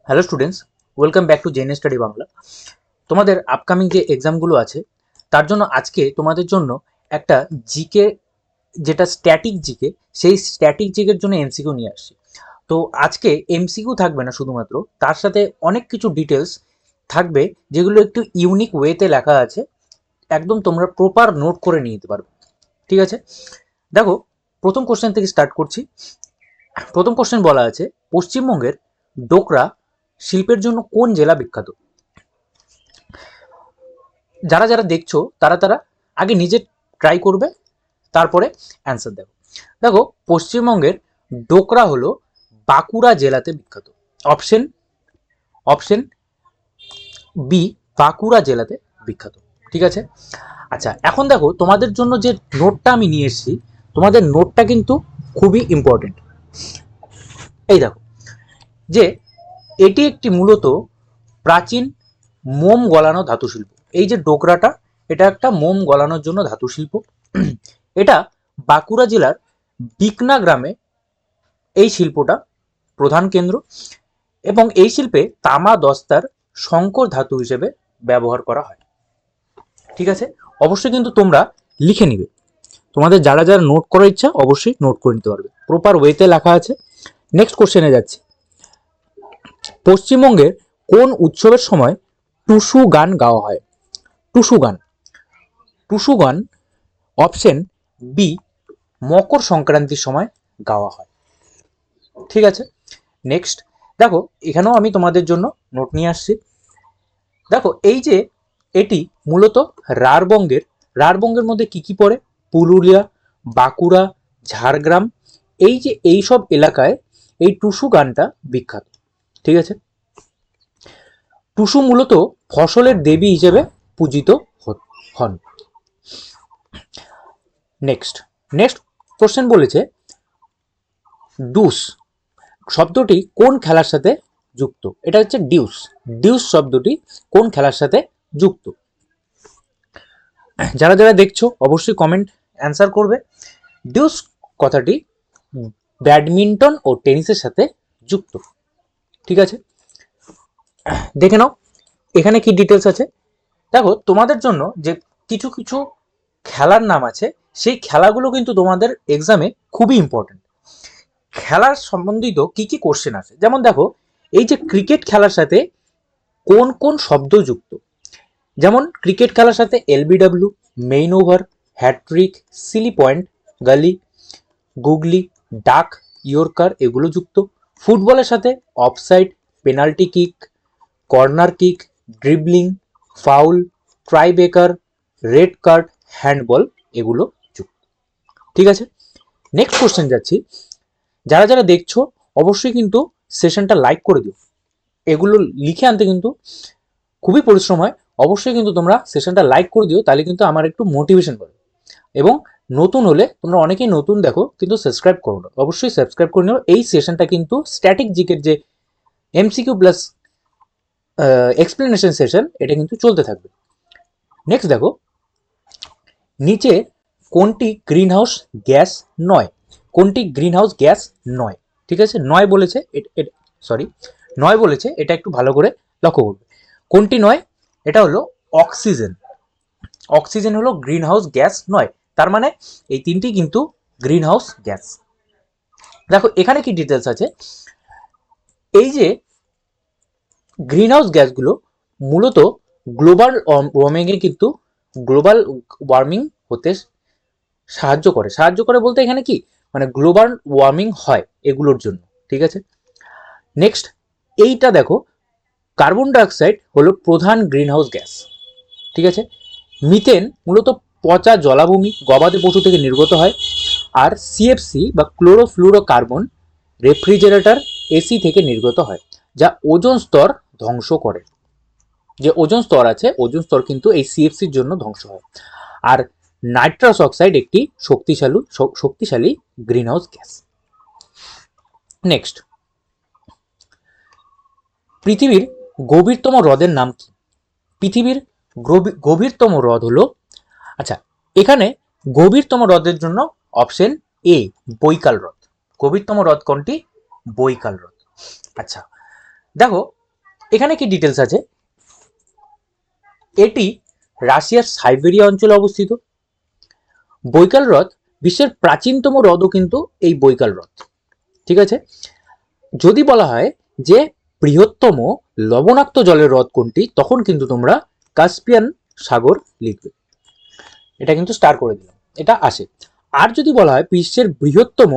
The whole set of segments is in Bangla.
Hello students, welcome back to zen study Bangla. তোমাদের আপকামিং যে এক্সামগুলো আছে তার জন্য আজকে তোমাদের জন্য একটা জিকে, যেটা স্ট্যাটিক জিকে, সেই স্ট্যাটিক জিকের জন্য এমসিকিউ নিয়ে আসছি। তো আজকে এমসিকিউ থাকবে না শুধুমাত্র, তার সাথে অনেক কিছু ডিটেলস থাকবে যেগুলো একটু ইউনিক ওয়েতে লেখা আছে, একদম তোমরা প্রপার নোট করে নিয়ে যেতে পারবে। ঠিক আছে, দেখো প্রথম কোশ্চেন থেকে স্টার্ট করছি। প্রথম কোশ্চেন বলা আছে, পশ্চিমবঙ্গের ডোকরা শিল্পের জন্য কোন জেলা বিখ্যাত? যারা যারা দেখছো তারা তারা আগে নিজে ট্রাই করবে, তারপরে অ্যান্সার দেবো। দেখো, পশ্চিমবঙ্গের ডোকরা হলো বাঁকুড়া জেলাতে বিখ্যাত। অপশন অপশন বি, বাঁকুড়া জেলাতে বিখ্যাত। ঠিক আছে, আচ্ছা এখন দেখো তোমাদের জন্য যে নোটটা আমি নিয়ে এসেছি, তোমাদের নোটটা কিন্তু খুবই ইম্পর্টেন্ট। এই দেখো যে এটি একটি মূলত প্রাচীন মোম গলানো ধাতু শিল্প। এই যে ডোকরাটা, এটা একটা মোম গলানোর জন্য ধাতু শিল্প। এটা বাঁকুড়া জেলার বিকনা গ্রামে এই শিল্পটা প্রধান কেন্দ্র, এবং এই শিল্পে তামা দস্তার সংকর ধাতু হিসেবে ব্যবহার করা হয়। ঠিক আছে, অবশ্যই কিন্তু তোমরা লিখে নিবে। তোমাদের যারা যারা নোট করার ইচ্ছা অবশ্যই নোট করে নিতে পারবে, প্রপার ওয়েতে লেখা আছে। নেক্সট কোশ্চেনে যাচ্ছি। পশ্চিমবঙ্গের কোন উৎসবের সময় টুসু গান গাওয়া হয়? টুসু গান, টুসু গান অপশন বি, মকর সংক্রান্তির সময় গাওয়া হয়। ঠিক আছে, নেক্সট দেখো, এখানেও আমি তোমাদের জন্য নোট নিয়ে আসছি। দেখো এই যে এটি মূলত রাঢ়বঙ্গের, রাঢ়বঙ্গের মধ্যে কি কি পড়ে? পুরুলিয়া, বাঁকুড়া, ঝাড়গ্রাম, এই যে এই সব এলাকায় এই টুসু গানটা বিখ্যাত। ঠিক আছে, টুসু মূলত ফসলের দেবী হিসেবে পূজিত হন। নেক্সট নেক্সট কোশ্চেন বলেছে, ডুস শব্দটি কোন খেলার সাথে যুক্ত? এটা হচ্ছে ডিউস। ডিউস শব্দটি কোন খেলার সাথে যুক্ত? যারা যারা দেখছো অবশ্যই কমেন্ট অ্যান্সার করবে। ডিউস কথাটি ব্যাডমিন্টন ও টেনিসের সাথে যুক্ত। ঠিক আছে, দেখে নাও এখানে কি ডিটেলস আছে। দেখো তোমাদের জন্য যে কিছু কিছু খেলার নাম আছে, সেই খেলাগুলো কিন্তু তোমাদের এক্সামে খুবই ইম্পর্টেন্ট। খেলার সম্বন্ধিত কি কি কোশ্চেন আছে, যেমন দেখো এই যে ক্রিকেট খেলার সাথে কোন কোন শব্দ যুক্ত? যেমন ক্রিকেট খেলার সাথে এলবিডব্লিউ, মেইন over, hat trick, silly point, gully, googly, duck, yorker এগুলো যুক্ত। ফুটবলের সাথে offside, penalty kick, corner kick, dribbling, foul, tiebreaker, red card, handball এগুলো যুক্ত। ঠিক আছে, নেক্সট কোশ্চেন যাচ্ছি। যারা যারা দেখছো অবশ্যই কিন্তু সেশনটা লাইক করে দিও। এগুলো লিখে আনতে কিন্তু খুবই পরিশ্রম হয়, অবশ্যই কিন্তু তোমরা সেশনটা লাইক করে দিও, তাহলে কিন্তু আমার একটু মোটিভেশন পাবে। এবং নতুন হলে তোমরা অনেকেই নতুন দেখো কিন্তু সাবস্ক্রাইব করো না, অবশ্যই সাবস্ক্রাইব করে নিও। এই সেশনটা কিন্তু স্ট্যাটিক জিকের যে এমসিকিউ প্লাস এক্সপ্লেনেশন সেশন, এটা কিন্তু চলতে থাকবে। নেক্সট দেখো, নিচে কোনটি গ্রিন হাউস গ্যাস নয়? কোনটি গ্রিন হাউস গ্যাস নয়? ঠিক আছে, নয় বলেছে, সরি নয় বলেছে, এটা একটু ভালো করে লক্ষ্য করবে। কোনটি নয়? এটা হলো অক্সিজেন। অক্সিজেন হলো গ্রিন হাউস গ্যাস নয়, তার মানে এই তিনটি কিন্তু গ্রিন হাউস গ্যাস। দেখো এখানে কি ডিটেলস আছে। এই যে গ্রিন হাউস গ্যাসগুলো মূলত গ্লোবাল ওয়ার্মিং এ কিন্তু গ্লোবাল ওয়ার্মিং হতে সাহায্য করে বলতে এখানে কি মানে গ্লোবাল ওয়ার্মিং হয় এগুলোর জন্য। ঠিক আছে, নেক্সট এইটা দেখো, কার্বন ডাইঅক্সাইড হলো প্রধান গ্রিন হাউস গ্যাস। ঠিক আছে, মিথেন মূলত পচা জলাভূমি, গবাদি পশু থেকে নির্গত হয়। আর সিএফসি বা ক্লোরোফ্লুরোকার্বন রেফ্রিজারেটর, এসি থেকে নির্গত হয়, যা ওজোন স্তর ধ্বংস করে। যে ওজোন স্তর আছে, ওজোন স্তর কিন্তু এই সিএফসির জন্য ধ্বংস হয়। আর নাইট্রাস অক্সাইড একটি শক্তিশালী গ্রিনহাউস গ্যাস। নেক্সট, পৃথিবীর গভীরতম হ্রদের নাম কি? পৃথিবীর গভীরতম হ্রদ হলো, আচ্ছা এখানে গভীরতম হ্রদের জন্য অপশন এ, বৈকাল হ্রদ। গভীরতম হ্রদ কোনটি? বৈকাল হ্রদ। আচ্ছা দেখো, এখানে কি ডিটেলস আছে, এটি রাশিয়ার সাইবেরিয়া অঞ্চলে অবস্থিত। বৈকাল হ্রদ বিশ্বের প্রাচীনতম হ্রদও কিন্তু এই বৈকাল হ্রদ, ঠিক আছে। যদি বলা হয় যে বৃহত্তম লবণাক্ত জলের হ্রদ কোনটি, তখন কিন্তু তোমরা কাস্পিয়ান সাগর লিখবে, এটা কিন্তু স্টার করে দিলাম, এটা আসে। আর যদি বলা হয় বিশ্বের বৃহত্তম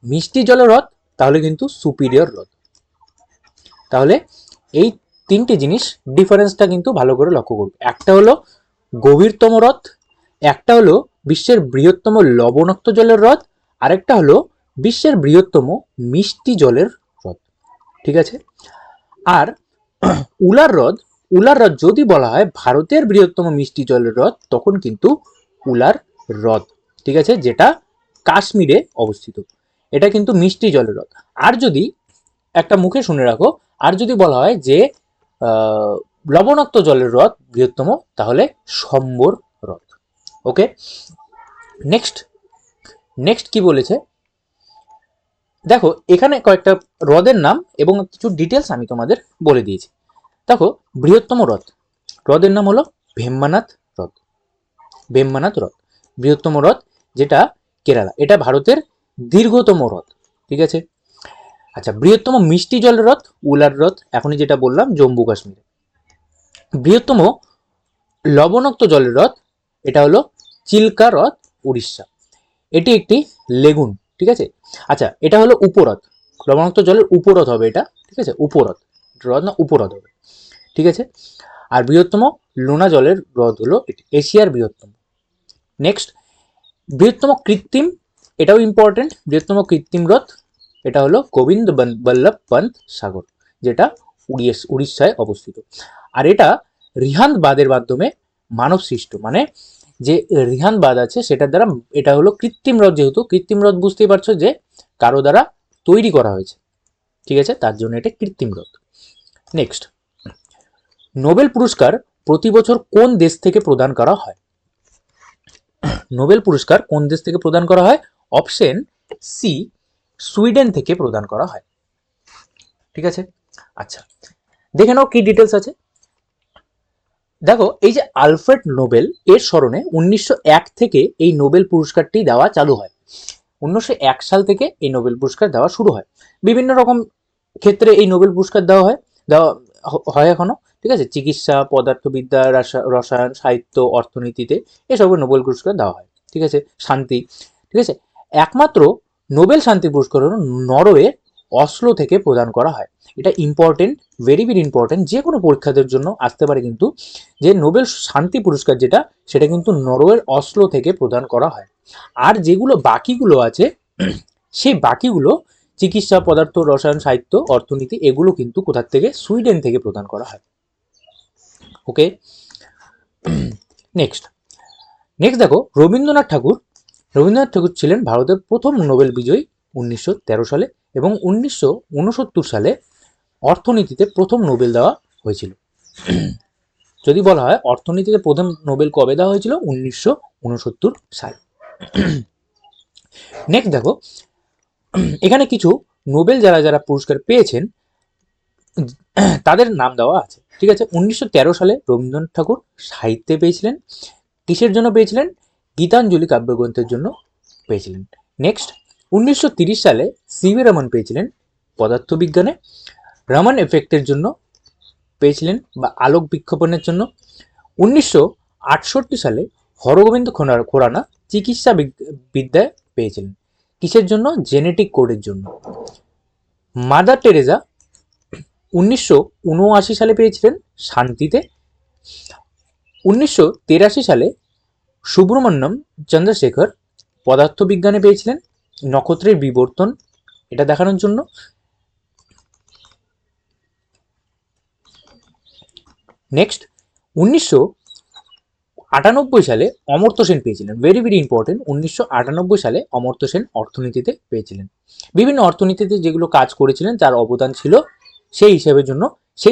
মিষ্টি জলের হ্রদ, তাহলে কিন্তু সুপিরিয়র হ্রদ। তাহলে এই তিনটি জিনিস ডিফারেন্সটা কিন্তু ভালো করে লক্ষ্য করবে, একটা হলো গভীরতম হ্রদ, একটা হলো বিশ্বের বৃহত্তম লবণাক্ত জলের হ্রদ, আরেকটা হলো বিশ্বের বৃহত্তম মিষ্টি জলের হ্রদ, ঠিক আছে। আর উলার হ্রদ, উলার হ্রদ যদি বলা হয় ভারতের বৃহত্তম মিষ্টি জলের হ্রদ, তখন কিন্তু উলার হ্রদ, ঠিক আছে, যেটা কাশ্মীরে অবস্থিত, এটা কিন্তু মিষ্টি জলের হ্রদ। আর যদি একটা মুখে শুনে রাখো, আর যদি বলা হয় যে লবণাক্ত জলের হ্রদ বৃহত্তম, তাহলে সম্বর হ্রদ। ওকে, নেক্সট নেক্সট কি বলেছে দেখো, এখানে কয়েকটা হ্রদের নাম এবং কিছু ডিটেলস আমি তোমাদের বলে দিয়েছি। দেখো, বৃহত্তম হ্রদ, হ্রদের নাম হলো ভেম্বানাথ হ্রদ, ভেম্বানাথ হ্রদ বৃহত্তম হ্রদ, যেটা কেরালা, এটা ভারতের দীর্ঘতম হ্রদ, ঠিক আছে। আচ্ছা, বৃহত্তম মিষ্টি জলের হ্রদ উলার হ্রদ, এখনই যেটা বললাম জম্মু কাশ্মীরে। বৃহত্তম লবণাক্ত জলের হ্রদ, এটা হলো চিল্কা হ্রদ, উড়িষ্যা, এটি একটি লেগুন, ঠিক আছে। আচ্ছা, এটা হলো উপহ্রদ, লবণাক্ত জলের উপহ্রদ হবে এটা, ঠিক আছে, উপহ্রদ, হ্রদ না উপহ্রদ হবে, ঠিক আছে। আর বৃহত্তম লোনা জলের হ্রদ হলো এটি, এশিয়ার বৃহত্তম। নেক্সট, বৃহত্তম কৃত্রিম, এটাও ইম্পর্টেন্ট, বৃহত্তম কৃত্রিম হ্রদ, এটা হলো গোবিন্দ বল্লভ পন্ত সাগর, যেটা উড়িষ্যায় অবস্থিত। আর এটা রিহান্দ বাঁধের মাধ্যমে মানব সৃষ্ট, মানে যে রিহান্দ বাঁধ আছে সেটার দ্বারা, এটা হলো কৃত্রিম হ্রদ, যেহেতু কৃত্রিম হ্রদ বুঝতেই পারছো যে কারো দ্বারা তৈরি করা হয়েছে, ঠিক আছে, তার জন্য এটা কৃত্রিম হ্রদ। নেক্সট, নোবেল পুরস্কার প্রতি বছর কোন দেশ থেকে প্রদান করা হয়? নোবেল পুরস্কার কোন দেশ থেকে প্রদান করা হয়? অপশন সি, সুইডেন থেকে প্রদান করা হয়, ঠিক আছে। আচ্ছা, দেখে নাও কি ডিটেলস আছে। দেখো, এই যে আলফ্রেড নোবেল, এর স্মরণে 1901 থেকে এই নোবেল পুরস্কারটি দেওয়া চালু হয়। 1901 সাল থেকে এই নোবেল পুরস্কার দেওয়া শুরু হয়। বিভিন্ন রকম ক্ষেত্রে এই নোবেল পুরস্কার দেওয়া হয় এখনো, ঠিক আছে, চিকিৎসা, পদার্থবিদ্যা, রসায়ন, সাহিত্য, অর্থনীতিতে এসব নোবেল পুরস্কার দেওয়া হয়, ঠিক আছে। শান্তি, ঠিক আছে, একমাত্র নোবেল শান্তি পুরস্কার হলো নরওয়ে অসলো থেকে প্রদান করা হয়। এটা ইম্পর্টেন্ট, ভেরি ভেরি ইম্পর্টেন্ট, যে কোনো পরীক্ষাদের জন্য আসতে পারে কিন্তু, যে নোবেল শান্তি পুরস্কার যেটা, সেটা কিন্তু নরওয়ের অসলো থেকে প্রদান করা হয়। আর যেগুলো বাকিগুলো আছে, সেই বাকিগুলো চিকিৎসা, পদার্থ, রসায়ন, সাহিত্য, অর্থনীতি, এগুলো কিন্তু কোথার থেকে? সুইডেন থেকে প্রদান করা হয়। ওকে, নেক্সট দেখো, রবীন্দ্রনাথ ঠাকুর ছিলেন ভারতের প্রথম নোবেল বিজয়ী 1913 সালে, এবং 1969 সালে অর্থনীতিতে প্রথম নোবেল দেওয়া হয়েছিল। যদি বলা হয় অর্থনীতিতে প্রথম নোবেল কবে দেওয়া হয়েছিল? 1969 সালে। নেক্সট দেখো, এখানে কিছু নোবেল যারা যারা পুরস্কার পেয়েছেন তাদের নাম দেওয়া আছে, ঠিক আছে। 1913 সালে রবীন্দ্রনাথ ঠাকুর সাহিত্যে পেয়েছিলেন। কিসের জন্য পেয়েছিলেন? গীতাঞ্জলি কাব্যগ্রন্থের জন্য পেয়েছিলেন। নেক্সট, 1930 সালে সিভি রমন পেয়েছিলেন পদার্থবিজ্ঞানে। রমন এফেক্টের জন্য পেয়েছিলেন, বা আলোক বিক্ষেপণের জন্য। 1968 সালে হরগোবিন্দ খোরানা চিকিৎসা বিদ্যায় পেয়েছিলেন। কিসের জন্য? জেনেটিক কোডের জন্য। মাদার টেরেজা 1979 সালে পেয়েছিলেন শান্তিতে। 1983 সালে সুব্রমণ্যম চন্দ্রশেখর পদার্থবিজ্ঞানে পেয়েছিলেন নক্ষত্রের বিবর্তন, এটা দেখানোর জন্য। নেক্সট, 1998 সালে অমর্ত্য সেন পেয়েছিলেন, ভেরি ভেরি ইম্পর্টেন্ট, 1998 সালে অমর্ত্য সেন অর্থনীতিতে পেয়েছিলেন। বিভিন্ন অর্থনীতিতে যেগুলো কাজ করেছিলেন, তার অবদান ছিল সেই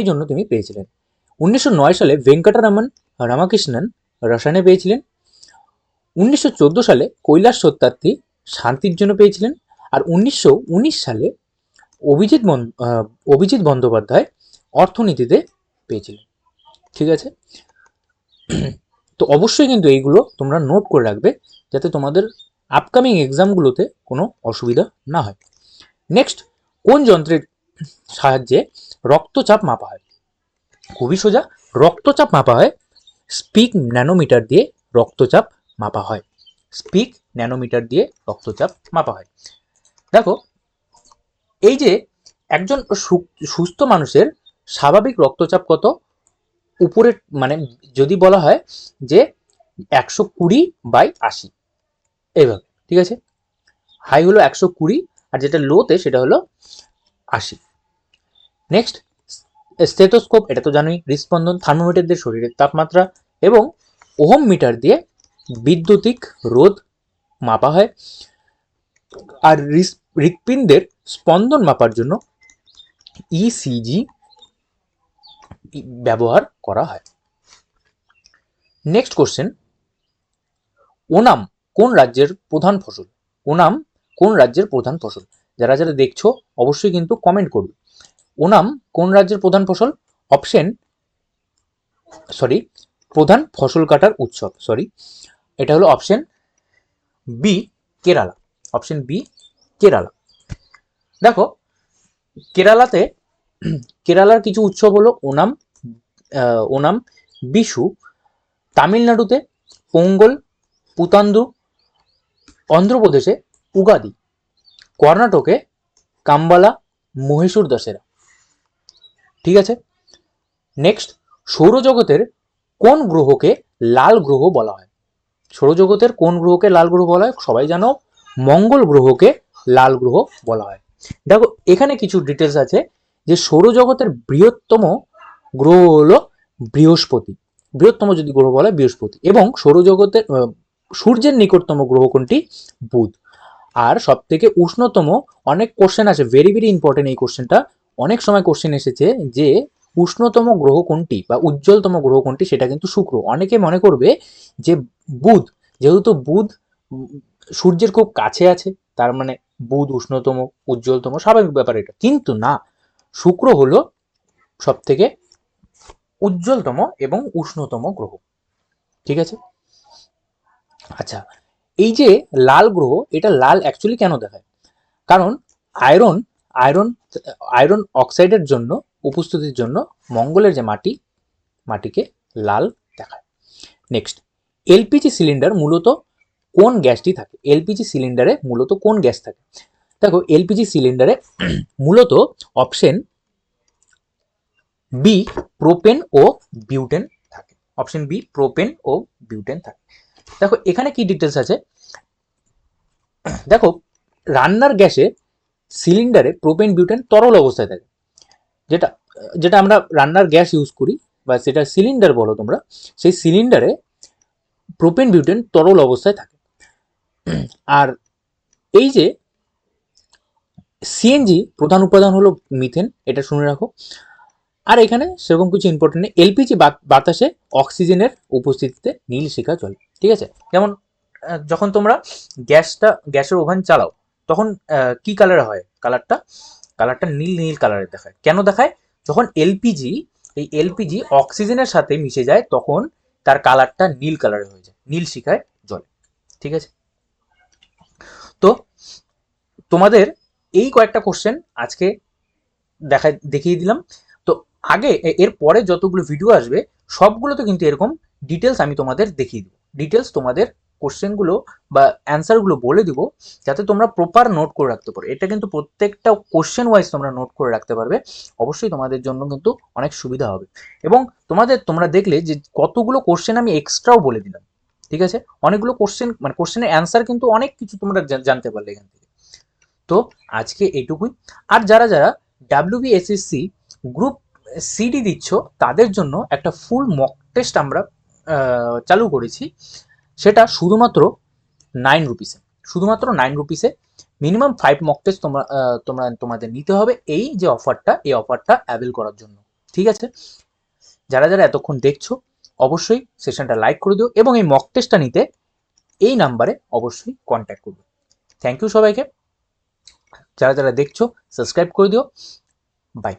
জন্য তিনি পেয়েছিলেন। 1909 সালে ভেঙ্কটরামন রামকৃষ্ণন রসায়নে পেয়েছিলেন। 1914 সালে কৈলাস সত্যার্থী শান্তির জন্য পেয়েছিলেন। আর 1919 সালে অভিজিৎ বন্দ্যোপাধ্যায় অর্থনীতিতে পেয়েছিলেন। ঠিক আছে, তো অবশ্যই কিন্তু এইগুলো তোমরা নোট করে রাখবে যাতে তোমাদের আপকামিং এক্সামগুলোতে কোনো অসুবিধা না হয়। নেক্সট, কোন যন্ত্রের সাহায্যে রক্তচাপ মাপা হয়? খুবই সোজা, রক্তচাপ মাপা হয় স্পিক ন্যানোমিটার দিয়ে রক্তচাপ মাপা হয়। স্পিক ন্যানোমিটার দিয়ে রক্তচাপ মাপা হয়। দেখো, এই যে একজন সুস্থ মানুষের স্বাভাবিক রক্তচাপ কত, উপরে মানে যদি বলা হয় যে 120/80 এইভাবে, ঠিক আছে, হাই হলো 120 আর যেটা লোতে সেটা হলো 80। নেক্সট, স্টেথোস্কোপ, এটা তো জানোই, হৃদস্পন্দন, থার্মোমিটার দিয়ে শরীরের তাপমাত্রা এবং ওহম মিটার দিয়ে বিদ্যুতিক রোধ মাপা হয়। আর হৃৎপিণ্ডের স্পন্দন মাপার জন্য ইসিজি ব্যবহার করা হয়। নেক্সট কোশ্চেন, ওনাম কোন রাজ্যের প্রধান ফসল? ওনাম কোন রাজ্যের প্রধান ফসল? যারা যারা দেখছো অবশ্যই কিন্তু কমেন্ট করবে। ওনাম কোন রাজ্যের প্রধান ফসল? প্রধান ফসল কাটার উৎসব, এটা হলো option B, Kerala. Option B, Kerala. দেখো, কেরালার কিছু উৎসব হলো ওনাম, বিশু। তামিলনাড়ুতে পোঙ্গল, পুতান্দু। অন্ধ্রপ্রদেশে উগাদি। কর্ণাটকে কাম্বালা, মহীশূর দশেরা। ঠিক আছে, নেক্সট, সৌরজগতের কোন গ্রহকে লাল গ্রহ বলা হয়? সৌরজগতের কোন গ্রহকে লাল গ্রহ বলা হয়? সবাই জানো, মঙ্গল গ্রহকে লাল গ্রহ বলা হয়। দেখো, এখানে কিছু ডিটেলস আছে যে সৌরজগতের বৃহত্তম গ্রহ হলো বৃহস্পতি। বৃহত্তম যদি গ্রহ বলা হয় বৃহস্পতি, এবং সৌরজগতের সূর্যের নিকটতম গ্রহ কোনটি? বুধ। আর সব থেকে উষ্ণতম, অনেক কোশ্চেন আছে, ভেরি ভেরি ইম্পর্টেন্ট এই কোশ্চেনটা, অনেক সময় কোশ্চেন এসেছে যে উষ্ণতম গ্রহ কোনটি বা উজ্জ্বলতম গ্রহ কোনটি, সেটা কিন্তু শুক্র। অনেকে মনে করবে যে বুধ, যেহেতু বুধ সূর্যের খুব কাছে আছে, তার মানে বুধ উষ্ণতম, উজ্জ্বলতম, স্বাভাবিক ব্যাপার এটা, কিন্তু না, শুক্র হলো সব থেকে উজ্জ্বলতম এবং উষ্ণতম গ্রহ। ঠিক আছে, আচ্ছা, এই যে লাল গ্রহ, এটা লাল অ্যাকচুয়ালি কেন দেখায়? কারণ আয়রন আয়রন আয়রন অক্সাইডের জন্য উপস্থিতির জন্য মঙ্গলের যে মাটিকে লাল দেখায়। নেক্সট, এলপিজি সিলিন্ডার মূলত কোন গ্যাসটি থাকে? এলপিজি সিলিন্ডারে মূলত কোন গ্যাস থাকে? দেখো, এলপিজি সিলিন্ডারে মূলত অপশন বি, প্রোপেন ও বিউটেন থাকে। অপশন বি, প্রোপেন ও বিউটেন থাকে। দেখো, এখানে কি ডিটেলস আছে, দেখো, রান্নার গ্যাসে সিলিন্ডারে প্রোপেন বিউটেন তরল অবস্থায় থাকে, যেটা যেটা আমরা রান্নার গ্যাস ইউজ করি বা সেটা সিলিন্ডার বলো তোমরা, সেই সিলিন্ডারে প্রোপেন বিউটেন তরল অবস্থায় থাকে। আর এই যে সিএনজি প্রধান উপাদান হলো মিথেন, এটা শুনে রাখো। আর এখানে সেরকম কিছু ইম্পর্টেন্ট নেই। এলপিজি বাতাসে অক্সিজেনের উপস্থিতিতে নীল শিখা জ্বলে। ঠিক আছে, যেমন যখন তোমরা গ্যাসের ওভেন চালাও তখন কি কালার হয়? কালারটা নীল নীল কালারের দেখায়। কেন দেখায়? যখন এলপিজি অক্সিজেনের সাথে মিশে যায় তখন তার কালারটা নীল কালারের হয়ে যায়, নীল শিখায় জ্বলে। ঠিক আছে, তো তোমাদের এই কয়েকটা কোশ্চেন আজকে দেখিয়ে দিলাম। তো আগে এর পরে যতগুলো ভিডিও আসবে সবগুলোতে কিন্তু এরকম ডিটেলস আমি তোমাদের দেখিয়ে দিব, ডিটেলস তোমাদের কোশ্চেনগুলো বা অ্যান্সারগুলো বলে দিব, যাতে তোমরা প্রপার নোট করে রাখতে পারো। এটা কিন্তু প্রত্যেকটা কোশ্চেন ওয়াইজ তোমরা নোট করে রাখতে পারবে, অবশ্যই তোমাদের জন্য কিন্তু অনেক সুবিধা হবে। এবং তোমরা দেখলে যে কতগুলো কোশ্চেন আমি এক্সট্রাও বলে দিলাম। ঠিক আছে, অনেকগুলো কোশ্চেন, মানে কোশ্চেনের অ্যান্সার কিন্তু অনেক কিছু তোমরা জানতে পারলে এখান থেকে। তো আজকে এইটুকুই। আর যারা যারা ডাব্লিউবিএসএসসি গ্রুপ সিডি দিচ্ছ তাদের জন্য একটা ফুল মক টেস্ট আমরা চালু করেছি, সেটা শুধুমাত্র 9 রুপিসে, মিনিমাম 5 মক টেস্ট তোমাদের নিতে হবে এই যে অফারটা, এই অফারটা অ্যাভেল করার জন্য। ঠিক আছে, যারা যারা এতক্ষণ দেখছো অবশ্যই সেশনটা লাইক করে দিও এবং এই মক টেস্টটা নিতে এই নাম্বারে অবশ্যই কন্ট্যাক্ট করবে। থ্যাংক ইউ সবাইকে, যারা যারা দেখছো সাবস্ক্রাইব করে দিও। বাই।